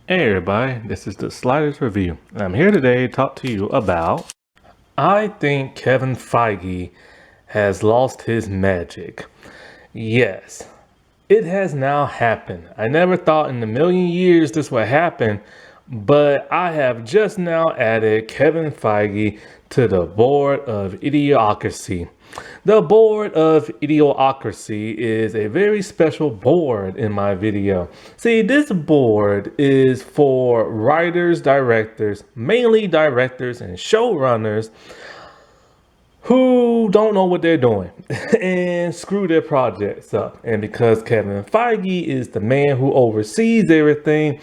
Hey everybody, this is the Sliders Review. I'm here today to talk to you about I think Kevin Feige has lost his magic. Yes, it has now happened. I never thought in a million years this would happen, but I have just now added Kevin Feige to the board of idiocracy. The board of idiocracy is a very special board in my video. See, this board is for writers, directors, mainly directors and showrunners who don't know what they're doing and screw their projects up. And because Kevin Feige is the man who oversees everything,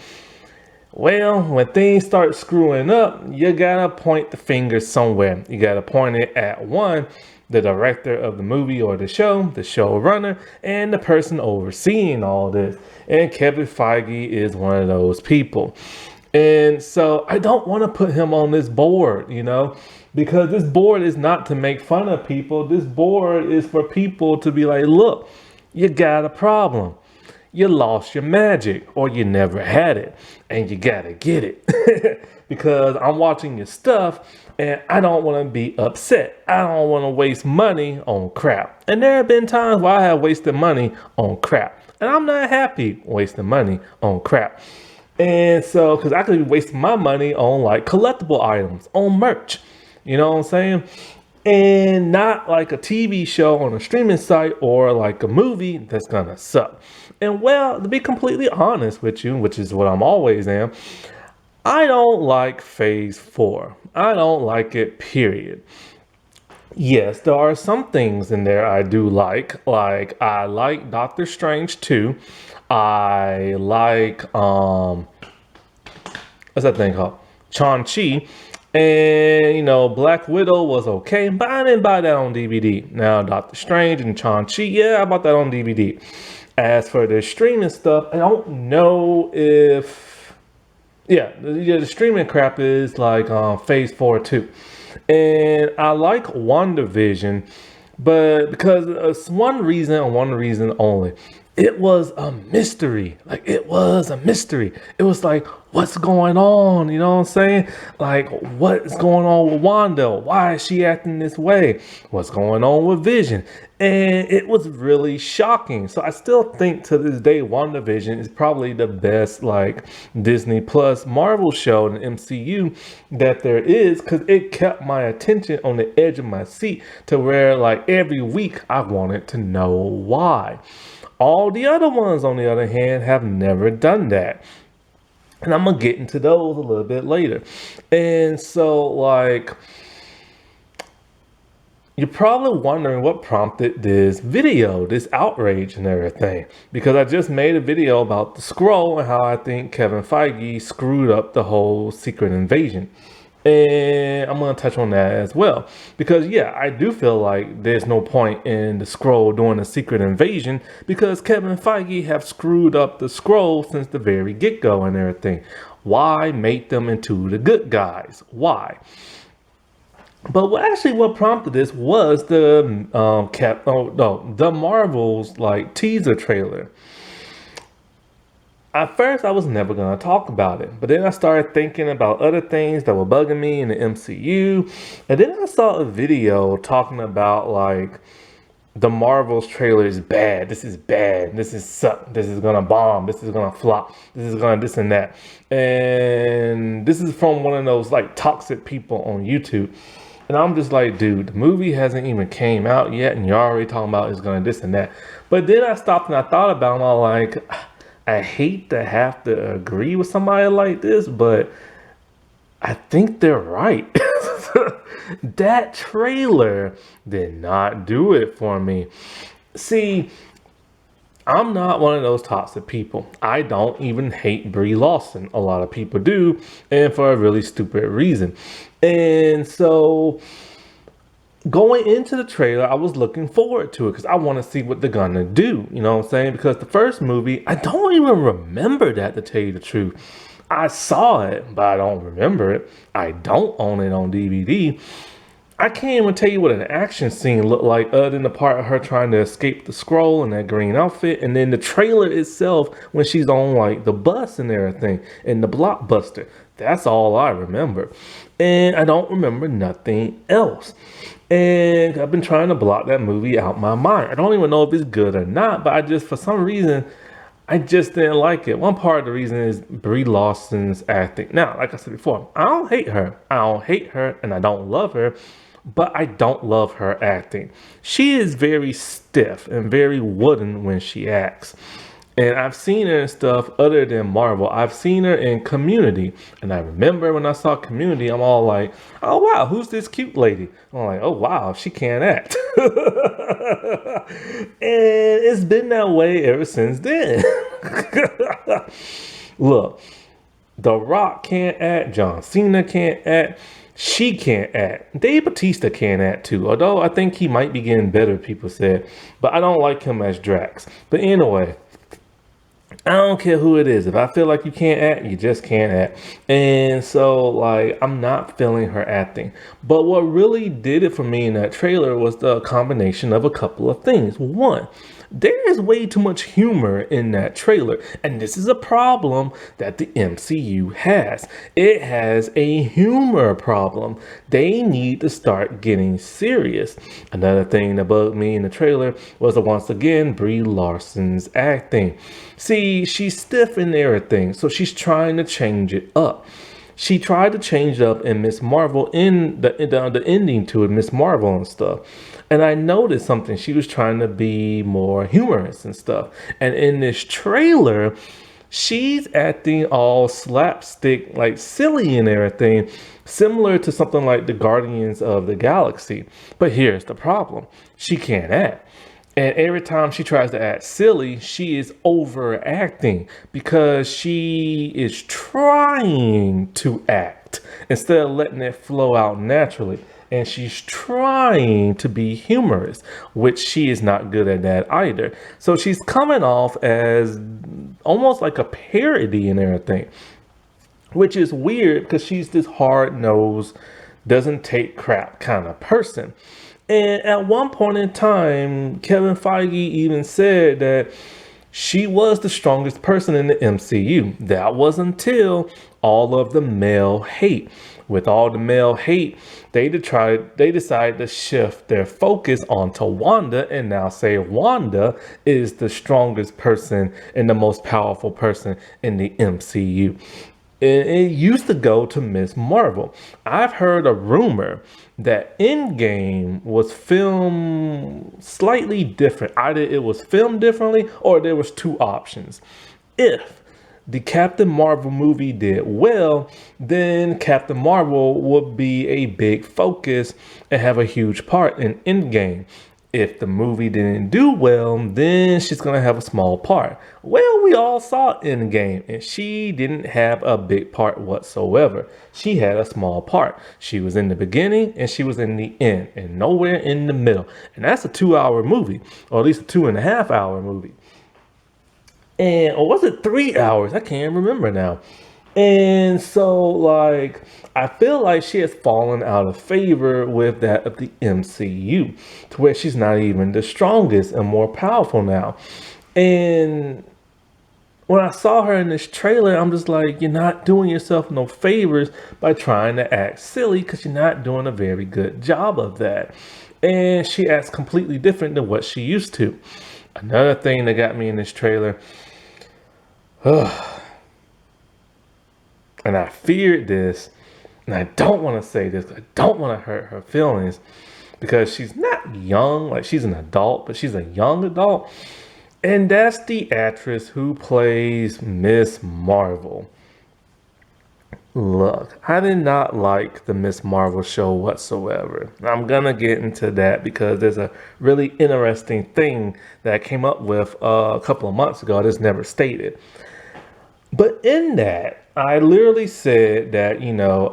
well, when things start screwing up, you gotta point the finger somewhere. You gotta point it at one, the director of the movie or the show, the showrunner, and the person overseeing all this. And Kevin Feige is one of those people. And so I don't want to put him on this board, because this board is not to make fun of people. This board is for people to be like, look, you got a problem. You lost your magic, or you never had it, and you gotta get it. Because I'm watching your stuff and I don't want to be upset. I don't want to waste money on crap. And there have been times where I have wasted money on crap, and I'm not happy wasting money on crap. And so, because I could be wasting my money on like collectible items, on merch, you know what I'm saying? And not like a TV show on a streaming site or like a movie that's gonna suck. And well, to be completely honest with you, which is what I'm always am, I don't like Phase 4. I don't like it, period. Yes, there are some things in there I do like. Like I like Doctor Strange 2. I like what's that thing called? Chi. And Black Widow was okay, but I didn't buy that on DVD. Now Doctor Strange and Chi, yeah, I bought that on DVD. As for the streaming stuff, I don't know if the streaming crap is like Phase 4 too. And I like WandaVision, but because one reason and one reason only. It was a mystery. Like, it was a mystery. It was like, what's going on? You know what I'm saying? Like, what is going on with Wanda? Why is she acting this way? What's going on with Vision? And it was really shocking. So I still think to this day, WandaVision is probably the best like Disney Plus Marvel show in the MCU that there is, because it kept my attention on the edge of my seat to where like every week I wanted to know why. All the other ones, on the other hand, have never done that. And I'm going to get into those a little bit later. And so, like, you're probably wondering what prompted this video, this outrage and everything. Because I just made a video about the scroll and how I think Kevin Feige screwed up the whole Secret Invasion. And I'm going to touch on that as well. Because, yeah, I do feel like there's no point in the scroll doing a Secret Invasion, because Kevin Feige have screwed up the scroll since the very get-go and everything. Why make them into the good guys? Why? But what prompted this was the the Marvel's like teaser trailer. At first, I was never going to talk about it, but then I started thinking about other things that were bugging me in the MCU, and then I saw a video talking about like the Marvel's trailer is bad. This is bad. This is suck. This is gonna bomb. This is gonna flop. This is gonna this and that. And this is from one of those like toxic people on YouTube. And I'm just like, dude, the movie hasn't even came out yet, and you're already talking about it's gonna this and that. But then I stopped and I thought about it, I'm like, I hate to have to agree with somebody like this, but I think they're right. That trailer did not do it for me. See, I'm not one of those toxic people. I don't even hate Brie Larson. A lot of people do, and for a really stupid reason. And so going into the trailer, I was looking forward to it because I want to see what they're gonna do. You know what I'm saying? Because the first movie, I don't even remember that, to tell you the truth. I saw it, but I don't remember it. I don't own it on DVD. I can't even tell you what an action scene looked like other than the part of her trying to escape the scroll in that green outfit. And then the trailer itself when she's on like the bus and everything and the blockbuster. That's all I remember. And I don't remember nothing else. And I've been trying to block that movie out my mind. I don't even know if it's good or not, but I just, for some reason, I just didn't like it. One part of the reason is Brie Larson's acting. Now, like I said before, I don't hate her. I don't hate her and I don't love her, but I don't love her acting. She is very stiff and very wooden when she acts. And I've seen her in stuff other than Marvel. I've seen her in Community. And I remember when I saw Community, I'm all like, oh wow, who's this cute lady? I'm like, oh wow, she can't act. And it's been that way ever since then. Look, The Rock can't act, John Cena can't act, she can't act. Dave Bautista can't act too, although I think he might be getting better, people said. But I don't like him as Drax. But anyway, I don't care who it is. If I feel like you can't act, you just can't act. And so, like, I'm not feeling her acting. But what really did it for me in that trailer was the combination of a couple of things. One, there is way too much humor in that trailer. And this is a problem that the MCU has. It has a humor problem. They need to start getting serious. Another thing that bugged me in the trailer was once again Brie Larson's acting. See, she's stiff in everything, so she's trying to change it up. She tried to change it up in Miss Marvel in the ending to it, Miss Marvel and stuff. And I noticed something. She was trying to be more humorous and stuff. And in this trailer, she's acting all slapstick, like silly and everything, similar to something like the Guardians of the Galaxy. But here's the problem. She can't act. And every time she tries to act silly, she is overacting because she is trying to act instead of letting it flow out naturally. And she's trying to be humorous, which she is not good at that either. So she's coming off as almost like a parody and everything, which is weird because she's this hard-nosed, doesn't take crap kind of person. And at one point in time, Kevin Feige even said that she was the strongest person in the MCU. That was until all of the male hate. With all the male hate, they decided to shift their focus onto Wanda and now say Wanda is the strongest person and the most powerful person in the MCU. It used to go to Miss Marvel. I've heard a rumor that Endgame was filmed slightly different. Either it was filmed differently or there was two options. If the Captain Marvel movie did well, then Captain Marvel would be a big focus and have a huge part in Endgame. If the movie didn't do well, then she's going to have a small part. Well, we all saw Endgame, and she didn't have a big part whatsoever. She had a small part. She was in the beginning, and she was in the end, and nowhere in the middle. And that's a 2-hour movie, or at least a 2.5-hour movie. Or was it 3 hours? I can't remember now. And so, like, I feel like she has fallen out of favor with that of the MCU to where she's not even the strongest and more powerful now. And when I saw her in this trailer, I'm just like, you're not doing yourself no favors by trying to act silly because you're not doing a very good job of that. And she acts completely different than what she used to. Another thing that got me in this trailer, and I feared this, and I don't want to say this, I don't want to hurt her feelings, because she's not young, like she's an adult, but she's a young adult. And that's the actress who plays Miss Marvel. Look, I did not like the Miss Marvel show whatsoever. I'm gonna get into that because there's a really interesting thing that I came up with a couple of months ago that's never stated. But in that, I literally said that,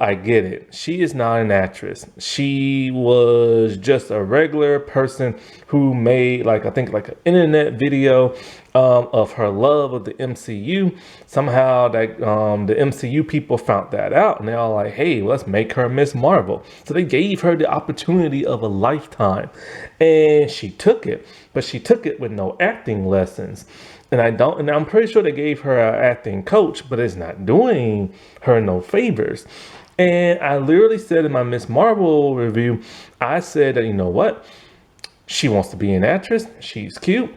I get it. She is not an actress. She was just a regular person who made, like, I think, like an internet video of her love of the MCU. Somehow the MCU people found that out and they're all like, hey, let's make her Miss Marvel. So they gave her the opportunity of a lifetime and she took it, but she took it with no acting lessons. And I'm pretty sure they gave her an acting coach, but it's not doing her no favors. And I literally said in my Miss Marvel review, I said that, you know what? She wants to be an actress. She's cute.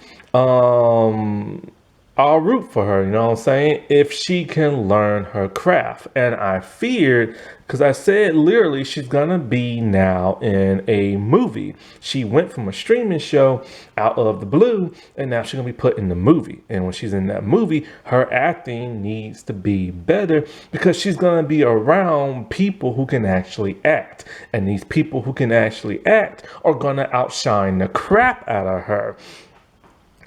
I'll root for her, you know what I'm saying? If she can learn her craft. And I feared, because I said literally she's gonna be now in a movie. She went from a streaming show out of the blue, and now she's gonna be put in the movie. And when she's in that movie, her acting needs to be better because she's gonna be around people who can actually act. And these people who can actually act are gonna outshine the crap out of her.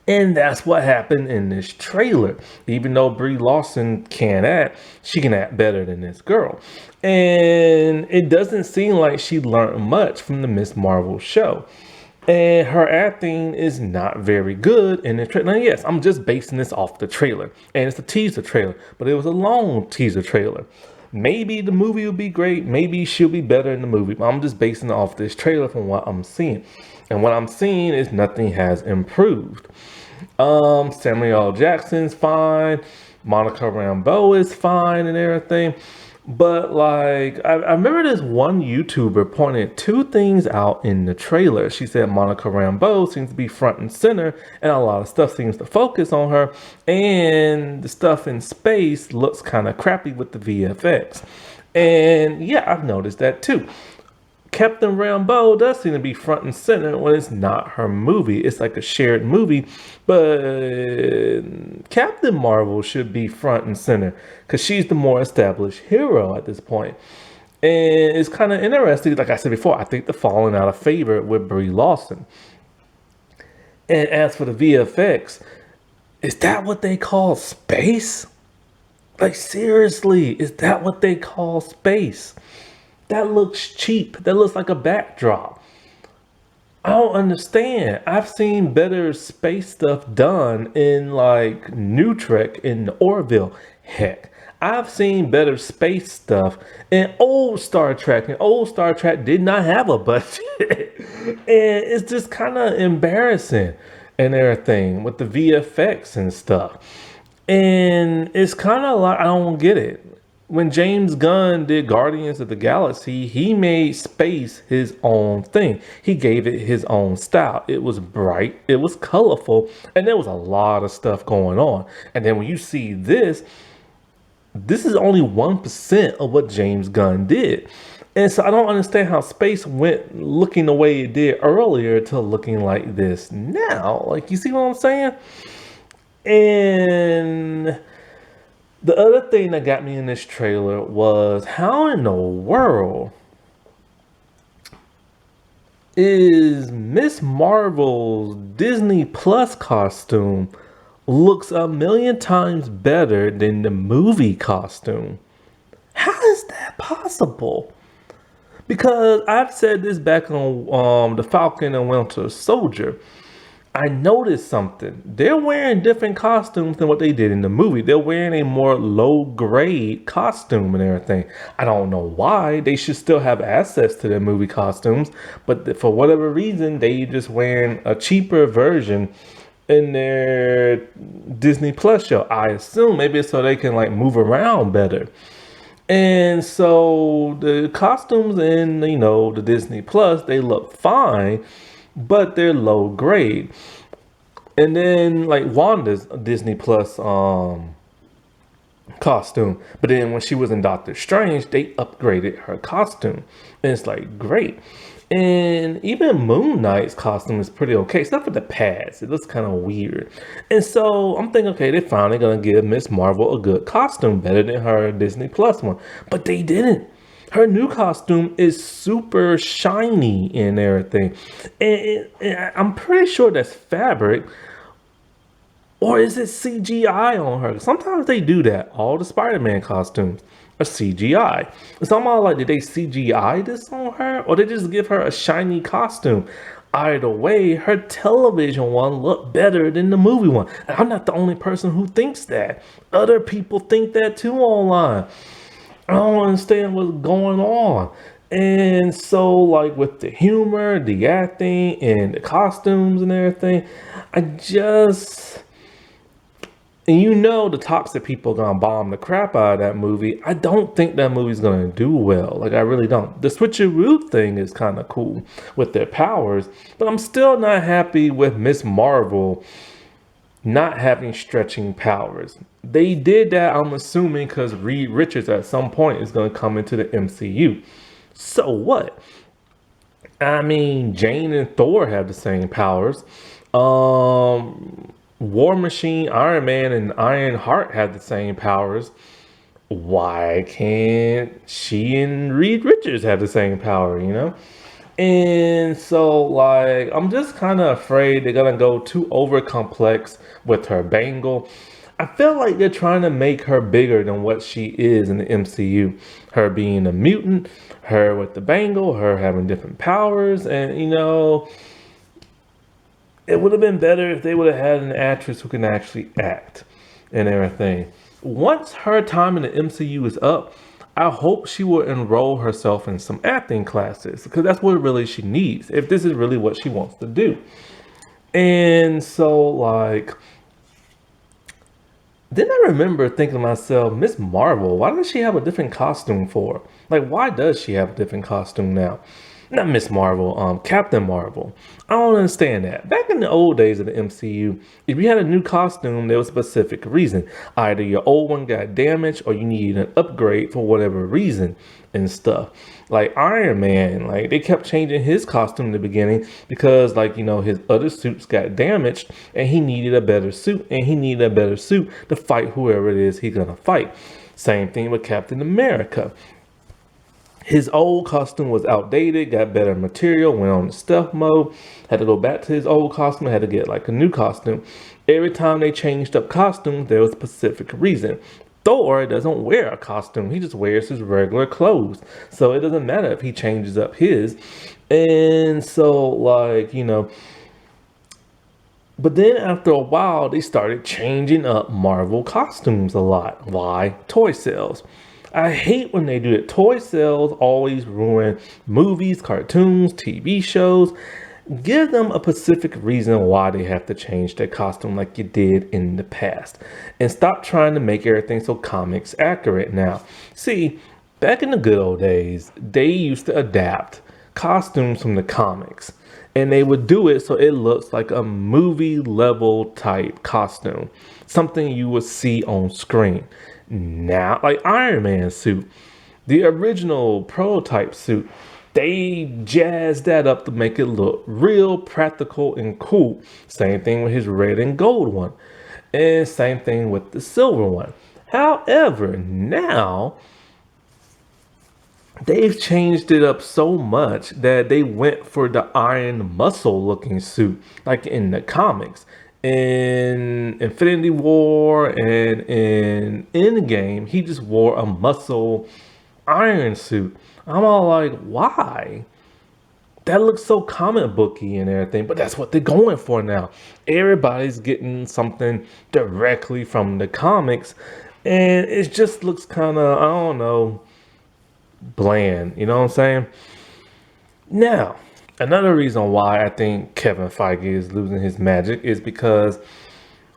And that's what happened in this trailer. Even though Brie Larson can't act, she can act better than this girl. And it doesn't seem like she learned much from the Miss Marvel show. And her acting is not very good in the trailer. Now, yes, I'm just basing this off the trailer. And it's a teaser trailer, but it was a long teaser trailer. Maybe the movie will be great. Maybe she'll be better in the movie. But I'm just basing it off this trailer from what I'm seeing. And what I'm seeing is nothing has improved. Samuel L. Jackson's fine. Monica Rambeau is fine and everything. But like, I remember this one YouTuber pointed two things out in the trailer. She said Monica Rambeau seems to be front and center, and a lot of stuff seems to focus on her. And the stuff in space looks kind of crappy with the VFX. And yeah, I've noticed that too. Captain Rambeau does seem to be front and center when it's not her movie. It's like a shared movie, but Captain Marvel should be front and center because she's the more established hero at this point. And it's kind of interesting, like I said before, I think they're falling out of favor with Brie Larson. And as for the VFX, is that what they call space? Like, seriously, is that what they call space? That looks cheap. That looks like a backdrop. I don't understand. I've seen better space stuff done in like New Trek in Orville. Heck, I've seen better space stuff in old Star Trek. And old Star Trek did not have a budget. And it's just kind of embarrassing and everything with the VFX and stuff. And it's kind of like, I don't get it. When James Gunn did Guardians of the Galaxy, he made space his own thing. He gave it his own style. It was bright, it was colorful, and there was a lot of stuff going on. And then when you see this is only 1% of what James Gunn did. And so I don't understand how space went looking the way it did earlier to looking like this now. Like, you see what I'm saying? And the other thing that got me in this trailer was how in the world is Miss Marvel's Disney Plus costume looks a million times better than the movie costume? How is that possible? Because I've said this back on the Falcon and Winter Soldier. I noticed something. They're wearing different costumes than what they did in the movie. They're wearing a more low grade costume and everything. I don't know why. They should still have access to their movie costumes, but for whatever reason, they just wearing a cheaper version in their Disney Plus show. I assume maybe it's so they can like move around better. And so the costumes in, the Disney Plus, they look fine, but they're low grade. And then like Wanda's Disney Plus costume, but then when she was in Doctor Strange, they upgraded her costume, and it's like great. And even Moon Knight's costume is pretty okay, except for the pads. It looks kind of weird. And so I'm thinking, okay, they're finally gonna give Miss Marvel a good costume, better than her Disney Plus one, but they didn't. Her new costume is super shiny and everything. And I'm pretty sure that's fabric. Or is it CGI on her? Sometimes they do that. All the Spider-Man costumes are CGI. So I'm all like, did they CGI this on her? Or they just give her a shiny costume? Either way, her television one looked better than the movie one. And I'm not the only person who thinks that. Other people think that too online. I don't understand what's going on. And so, like with the humor, the acting, and the costumes and everything, I just and the toxic people gonna bomb the crap out of that movie. I don't think that movie's gonna do well. Like I really don't. The switcheroo thing is kind of cool with their powers, but I'm still not happy with Miss Marvel not having stretching powers. They did that, I'm assuming, because Reed Richards at some point is gonna come into the MCU. So what? I mean, Jane and Thor have the same powers. War Machine, Iron Man, and Ironheart have the same powers. Why can't she and Reed Richards have the same power? And so, like, I'm just kind of afraid they're gonna go too over complex with her bangle. I feel like they're trying to make her bigger than what she is in the MCU. Her being a mutant, her with the bangle, her having different powers, and it would have been better if they would have had an actress who can actually act and everything. Once her time in the MCU is up, I hope she will enroll herself in some acting classes because that's what really she needs if this is really what she wants to do. And so, like, then I remember thinking to myself, Miss Marvel, why does she have a different costume for? Like, why does she have a different costume now? Not Miss Marvel, Captain Marvel. I don't understand that. Back in the old days of the MCU, if you had a new costume, there was a specific reason. Either your old one got damaged or you needed an upgrade for whatever reason and stuff. Like Iron Man, like they kept changing his costume in the beginning because his other suits got damaged and he needed a better suit to fight whoever it is he's gonna fight. Same thing with Captain America. His old costume was outdated, got better material, went on the stealth mode, had to go back to his old costume, had to get like a new costume. Every time they changed up costumes, there was a specific reason. Thor doesn't wear a costume, he just wears his regular clothes. So it doesn't matter if he changes up his. And so, but then after a while, they started changing up Marvel costumes a lot. Why? Toy sales. I hate when they do it. Toy sales always ruin movies, cartoons, TV shows. Give them a specific reason why they have to change their costume like you did in the past. And stop trying to make everything so comics accurate now. See, back in the good old days, they used to adapt costumes from the comics. And they would do it so it looks like a movie level type costume. Something you would see on screen. Now, like Iron Man suit, the original prototype suit, they jazzed that up to make it look real practical and cool. Same thing with his red and gold one. And same thing with the silver one. However, now they've changed it up so much that they went for the Iron Muscle looking suit, like in the comics. In Infinity War and in Endgame, he just wore a muscle iron suit. I'm all like, why? That looks so comic booky and everything, but that's what they're going for now. Everybody's getting something directly from the comics, and it just looks kind of, I don't know, bland. You know what I'm saying? Now, another reason why I think Kevin Feige is losing his magic is because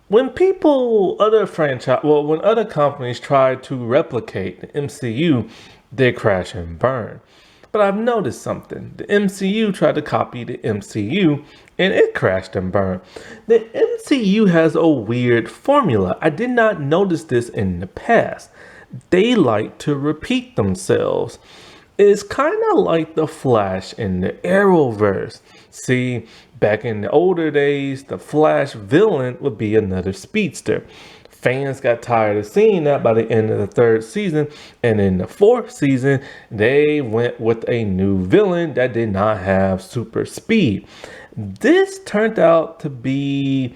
when when other companies try to replicate the MCU, they crash and burn. But I've noticed something. The MCU tried to copy the MCU and it crashed and burned. The MCU has a weird formula. I did not notice this in the past. They like to repeat themselves. It's kind of like the Flash in the Arrowverse. See, back in the older days, the Flash villain would be another speedster. Fans got tired of seeing that by the end of the third season, and in the fourth season, they went with a new villain that did not have super speed. This turned out to be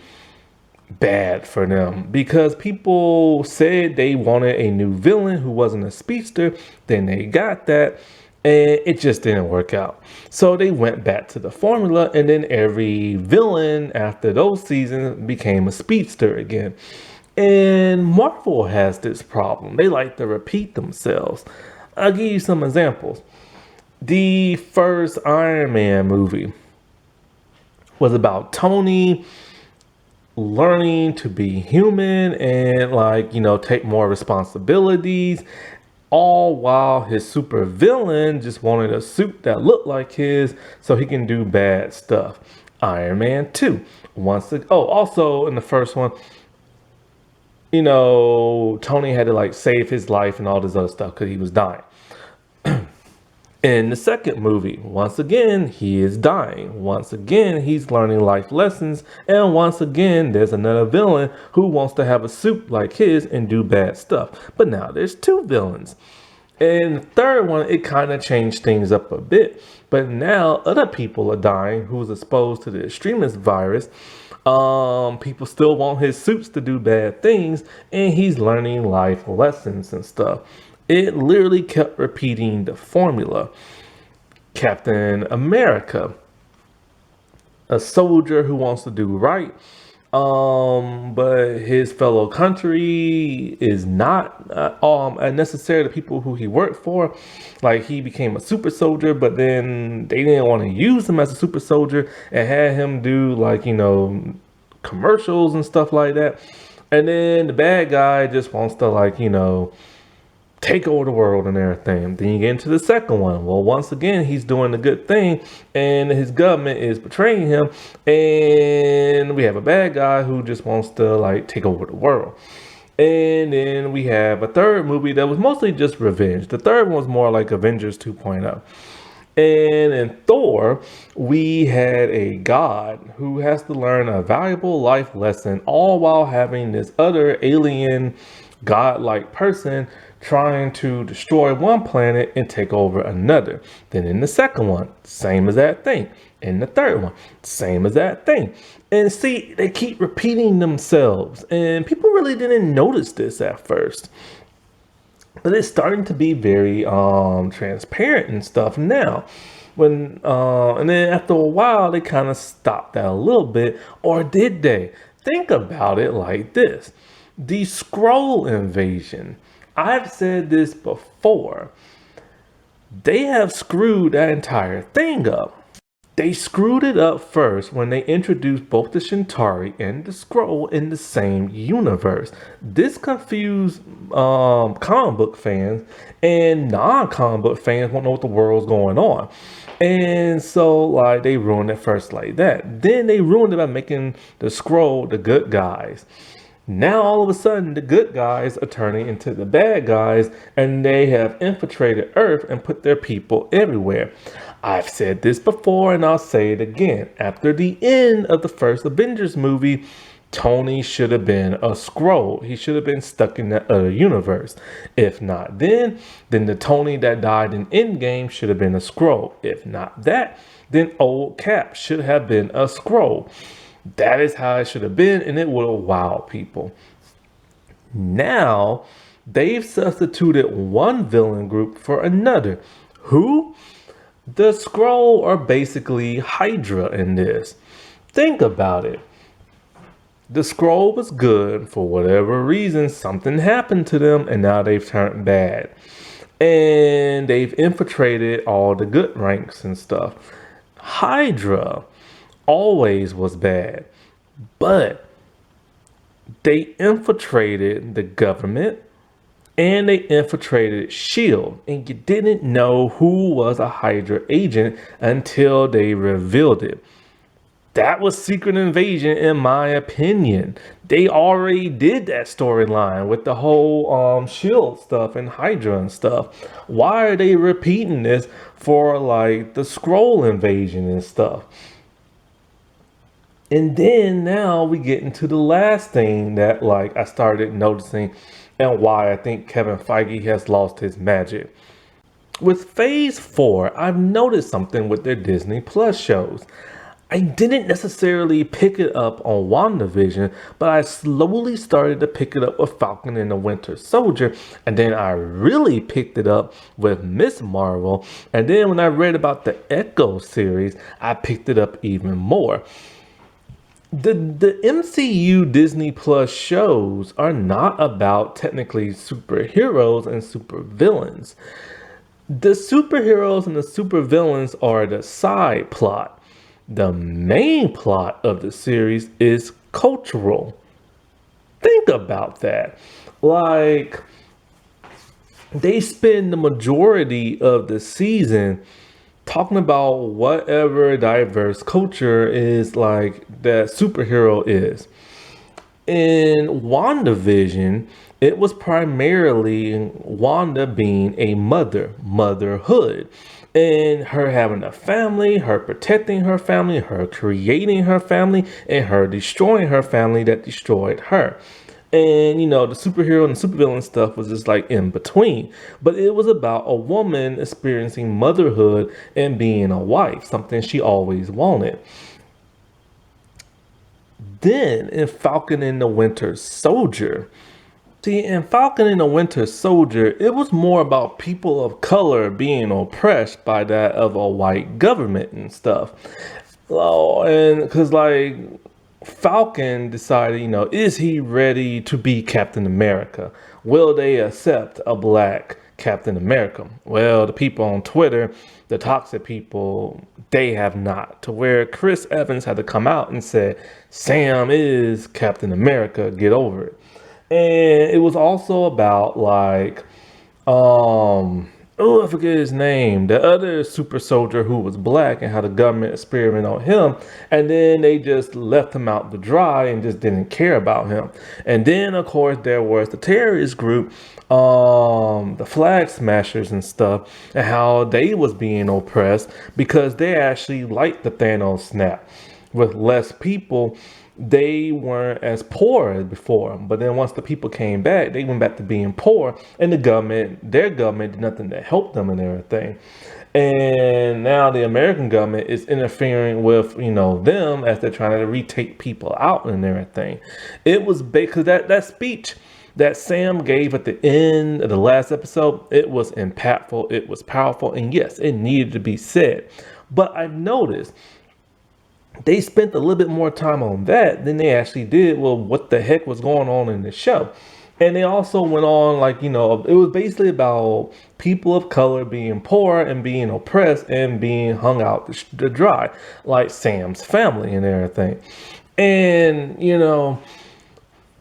bad for them because people said they wanted a new villain who wasn't a speedster. Then they got that, and it just didn't work out. So they went back to the formula, and then every villain after those seasons became a speedster again. And Marvel has this problem. They like to repeat themselves. I'll give you some examples. The first Iron Man movie was about Tony learning to be human and, like, take more responsibilities, all while his super villain just wanted a suit that looked like his so he can do bad stuff. Iron Man 2. Also in the first one, Tony had to like save his life and all this other stuff because he was dying. In the second movie, once again, he is dying. Once again, he's learning life lessons. And once again, there's another villain who wants to have a suit like his and do bad stuff. But now there's two villains. In the third one, it kind of changed things up a bit. But now other people are dying who's exposed to the extremist virus. People still want his suits to do bad things. And he's learning life lessons and stuff. It literally kept repeating the formula. Captain America, a soldier who wants to do right, but his fellow country is not necessarily the people who he worked for. Like, he became a super soldier, but then they didn't want to use him as a super soldier and had him do commercials and stuff like that. And then the bad guy just wants to take over the world and everything. Then you get into the second one. Well, once again, he's doing the good thing and his government is betraying him. And we have a bad guy who just wants to take over the world. And then we have a third movie that was mostly just revenge. The third one was more like Avengers 2.0. And in Thor, we had a god who has to learn a valuable life lesson, all while having this other alien godlike person trying to destroy one planet and take over another. Then in the second one, same as that thing. In the third one, same as that thing. And see, they keep repeating themselves. And people really didn't notice this at first. But it's starting to be very transparent and stuff now. And then after a while, they kind of stopped that a little bit. Or did they? Think about it like this. The Skrull invasion. I've said this before. They have screwed that entire thing up. They screwed it up first when they introduced both the Chitauri and the Skrull in the same universe. This confused comic book fans, and non-comic book fans won't know what the world's going on. And so they ruined it first like that. Then they ruined it by making the Skrull the good guys. Now, all of a sudden, the good guys are turning into the bad guys, and they have infiltrated Earth and put their people everywhere. I've said this before, and I'll say it again. After the end of the first Avengers movie, Tony should have been a Skrull. He should have been stuck in that other universe. If not then the Tony that died in Endgame should have been a Skrull. If not that, then old Cap should have been a Skrull. That is how it should have been, and it would have wowed people. Now, they've substituted one villain group for another. Who? The Skrull are basically Hydra in this. Think about it. The Skrull was good. For whatever reason, something happened to them, and now they've turned bad. And they've infiltrated all the good ranks and stuff. Hydra always was bad, but they infiltrated the government and they infiltrated SHIELD, and you didn't know who was a Hydra agent until they revealed it. That was Secret Invasion, in my opinion. They already did that storyline with the whole SHIELD stuff and Hydra and stuff. Why are they repeating this for the Skrull invasion and stuff? And then now we get into the last thing that I started noticing and why I think Kevin Feige has lost his magic. With Phase 4, I've noticed something with their Disney Plus shows. I didn't necessarily pick it up on WandaVision, but I slowly started to pick it up with Falcon and the Winter Soldier, and then I really picked it up with Miss Marvel, and then when I read about the Echo series, I picked it up even more. The MCU Disney Plus shows are not about technically superheroes and supervillains. The superheroes and the supervillains are the side plot. The main plot of the series is cultural. Think about that. Like, they spend the majority of the season talking about whatever diverse culture is like that superhero is. In WandaVision, it was primarily Wanda being a motherhood, and her having a family, her protecting her family, her creating her family, and her destroying her family that destroyed her. And the superhero and the supervillain stuff was just like in between. But it was about a woman experiencing motherhood and being a wife, something she always wanted. Then in Falcon and the Winter Soldier, see, in Falcon and the Winter Soldier, it was more about people of color being oppressed by that of a white government and stuff. Oh, and because like Falcon decided, is he ready to be Captain America? Will they accept a black Captain America? Well, the people on Twitter, the toxic people, they have not. To where Chris Evans had to come out and say, Sam is Captain America, get over it. And it was also about like, I forget his name, the other super soldier who was black and how the government experimented on him, and then they just left him out to dry and just didn't care about him. And then of course there was the terrorist group, the flag smashers and stuff, and how they was being oppressed because they actually liked the Thanos snap. With less people, they weren't as poor as before. But then once the people came back, they went back to being poor, and their government did nothing to help them and everything. And now the American government is interfering with, them as they're trying to retake people out and everything. It was because that speech that Sam gave at the end of the last episode, it was impactful, it was powerful, and yes, it needed to be said. But I've noticed they spent a little bit more time on that than they actually did what the heck was going on in the show. And they also went on it was basically about people of color being poor and being oppressed and being hung out to dry, like Sam's family and everything. And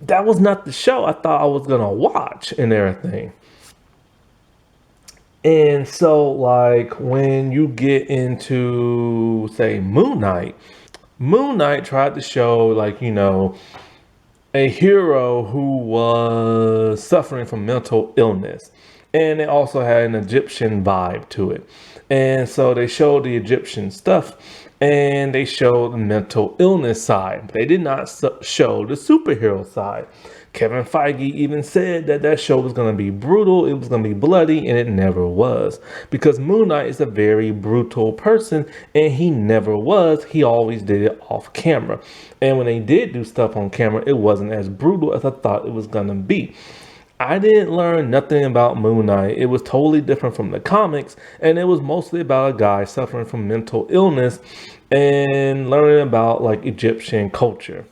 that was not the show I thought I was gonna watch and everything. And so like when you get into say Moon Knight tried to show a hero who was suffering from mental illness. And it also had an Egyptian vibe to it. And so they showed the Egyptian stuff and they showed the mental illness side. They did not show the superhero side. Kevin Feige even said that show was going to be brutal, it was going to be bloody, and it never was. Because Moon Knight is a very brutal person, and he never was. He always did it off camera. And when they did do stuff on camera, it wasn't as brutal as I thought it was going to be. I didn't learn nothing about Moon Knight. It was totally different from the comics, and it was mostly about a guy suffering from mental illness and learning about Egyptian culture.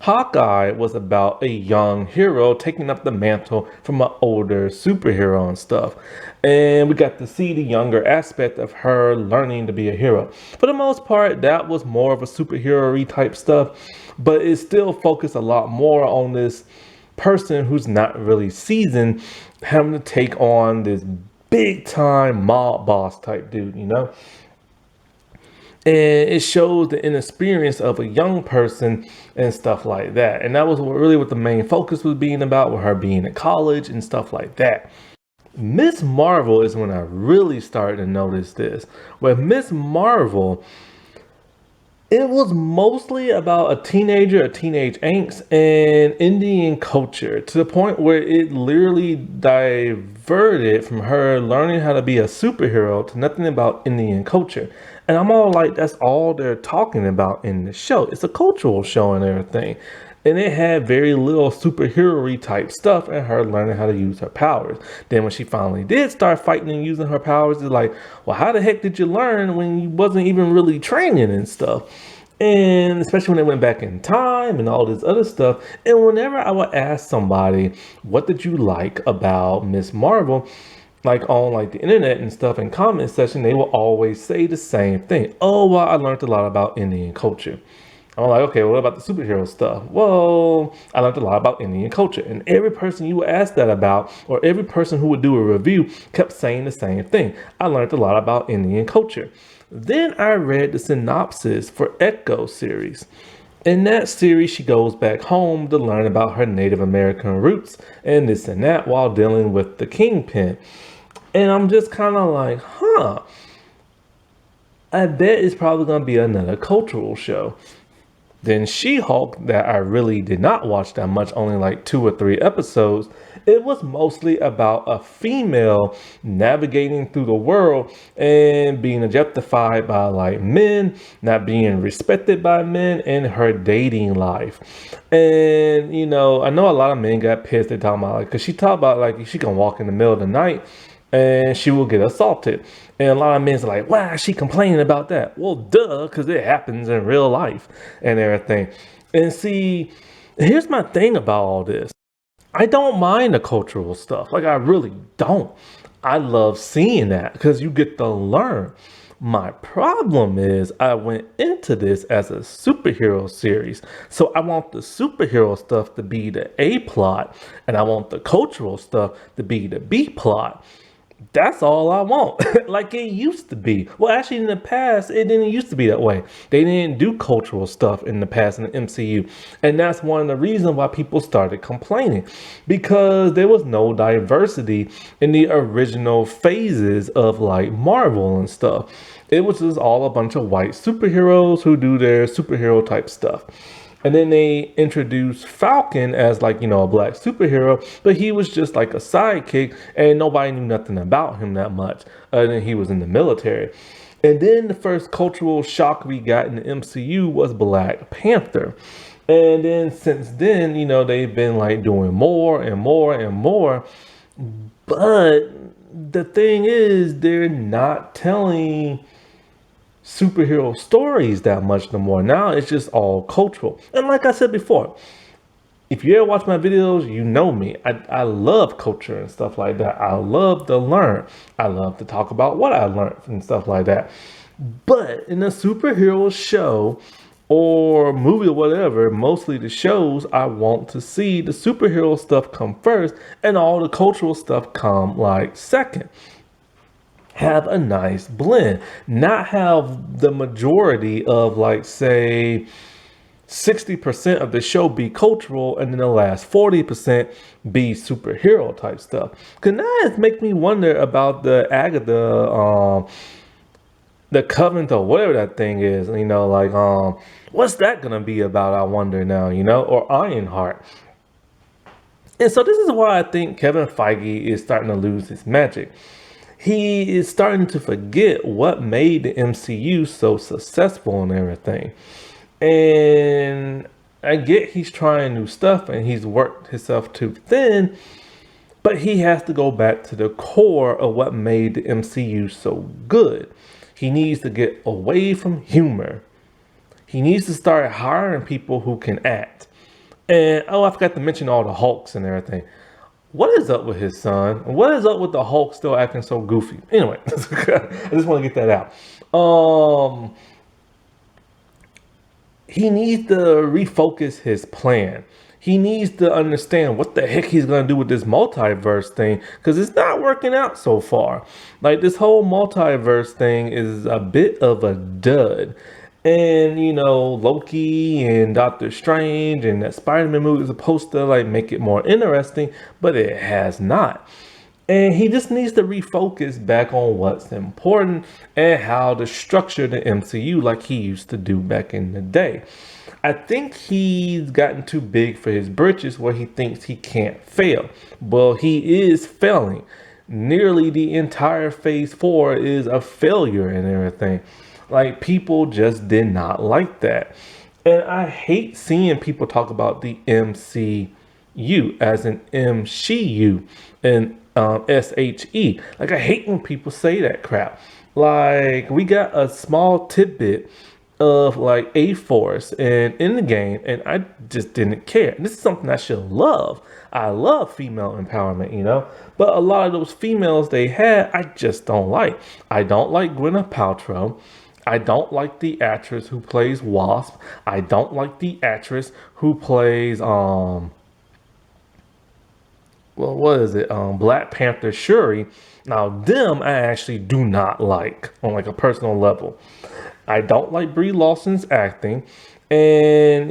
Hawkeye was about a young hero taking up the mantle from an older superhero and stuff. And we got to see the younger aspect of her learning to be a hero. For the most part, that was more of a superhero-y type stuff, but it still focused a lot more on this person who's not really seasoned having to take on this big time mob boss type dude, and it shows the inexperience of a young person and stuff like that. And that was what the main focus was being about, with her being in college and stuff like that. Miss Marvel is when I really started to notice this. With Miss Marvel, It was mostly about a teenager, a teenage angst, and Indian culture to the point where it literally diverted from her learning how to be a superhero to nothing about Indian culture. And I'm all like, that's all they're talking about in the show. It's a cultural show and everything. And it had very little superhero type stuff and her learning how to use her powers. Then when she finally did start fighting and using her powers, it's like, well, how the heck did you learn when you wasn't even really training and stuff? And especially when they went back in time and all this other stuff. And whenever I would ask somebody, what did you like about Miss Marvel? Like on like the internet and stuff in comment section, they will always say the same thing. Oh, well, I learned a lot about Indian culture. I'm like, okay, what about the superhero stuff? Well, I learned a lot about Indian culture. And every person you would ask that about, or every person who would do a review, kept saying the same thing. I learned a lot about Indian culture. Then I read the synopsis for Echo series. In that series, she goes back home to learn about her Native American roots and this and that while dealing with the Kingpin. And I'm just kind of like, I bet it's probably going to be another cultural show. Then She-Hulk, that I really did not watch that much, only like 2 or 3 episodes, it was mostly about a female navigating through the world and being objectified by like men, not being respected by men, and her dating life. And I know a lot of men got pissed at talking about like, because she talked about like she can walk in the middle of the night and she will get assaulted. And a lot of men's like, why is she complaining about that? Well, duh, because it happens in real life and everything. And see, here's my thing about all this. I don't mind the cultural stuff. Like, I really don't. I love seeing that because you get to learn. My problem is I went into this as a superhero series. So I want the superhero stuff to be the A plot, and I want the cultural stuff to be the B plot. That's all I want. Like it used to be. Well, actually, in the past, it didn't used to be that way. They didn't do cultural stuff in the past in the MCU. And that's one of the reasons why people started complaining. Because there was no diversity in the original phases of like Marvel and stuff. It was just all a bunch of white superheroes who do their superhero type stuff. And then they introduced Falcon as like, a black superhero, but he was just like a sidekick and nobody knew nothing about him that much. And then he was in the military. And then the first cultural shock we got in the MCU was Black Panther. And then since then, they've been like doing more and more and more. But the thing is, they're not telling superhero stories that much no more. Now it's just all cultural. And like I said before, if you ever watch my videos, you know me. I love culture and stuff like that. I love to learn. I love to talk about what I learned and stuff like that. But in a superhero show or movie or whatever, mostly the shows, I want to see the superhero stuff come first and all the cultural stuff come like second. Have a nice blend, not have the majority of like say 60% of the show be cultural and then the last 40% be superhero type stuff. Cause now it makes me wonder about the Agatha, the Covenant or whatever that thing is, what's that gonna be about? I wonder now, or Ironheart. And so this is why I think Kevin Feige is starting to lose his magic. He is starting to forget what made the MCU so successful and everything. And I get he's trying new stuff and he's worked himself too thin, but he has to go back to the core of what made the MCU so good. He needs to get away from humor. He needs to start hiring people who can act. And I forgot to mention all the Hulks and everything. What is up with his son? What is up with the Hulk still acting so goofy? Anyway, I just want to get that out. He needs to refocus his plan. He needs to understand what the heck he's going to do with this multiverse thing because it's not working out so far. Like this whole multiverse thing is a bit of a dud. And Loki and Doctor Strange and that Spider-Man movie is supposed to like make it more interesting, but it has not. And he just needs to refocus back on what's important and how to structure the MCU like he used to do back in the day. I think he's gotten too big for his britches where he thinks he can't fail. Well, he is failing. Nearly the entire phase 4 is a failure and everything. Like, people just did not like that. And I hate seeing people talk about the MCU as an MCU and SHE. Like, I hate when people say that crap. Like, we got a small tidbit of like A Force and in the game, and I just didn't care. This is something I should love. I love female empowerment, but a lot of those females they had, I just don't like. I don't like Gwyneth Paltrow. I don't like the actress who plays Wasp. I don't like the actress who plays well, what is it? Black Panther Shuri. Now, them I actually do not like on like a personal level. I don't like Brie Larson's acting, and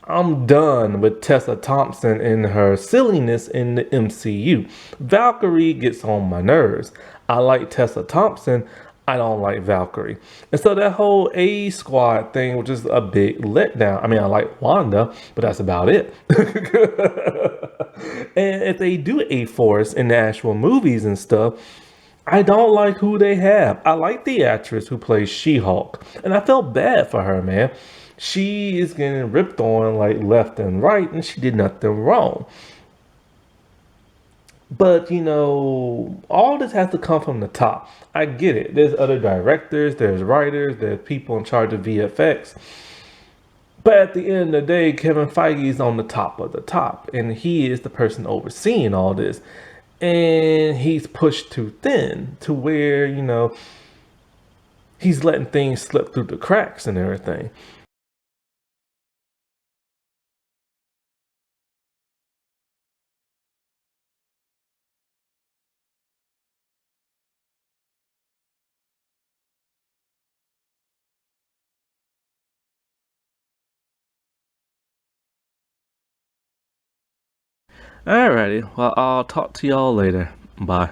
I'm done with Tessa Thompson and her silliness in the MCU. Valkyrie gets on my nerves. I like Tessa Thompson. I don't like Valkyrie. And so that whole A Squad thing was just a big letdown. I mean, I like Wanda, but that's about it. And if they do A Force in the actual movies and stuff, I don't like who they have. I like the actress who plays She-Hulk, and I felt bad for her, man. She is getting ripped on like left and right, and she did nothing wrong. But all this has to come from the top. I get it. There's other directors, there's writers, there's people in charge of VFX. But at the end of the day, Kevin Feige is on the top of the top, and he is the person overseeing all this. And he's pushed too thin to where, he's letting things slip through the cracks and everything. Alrighty, well, I'll talk to y'all later. Bye.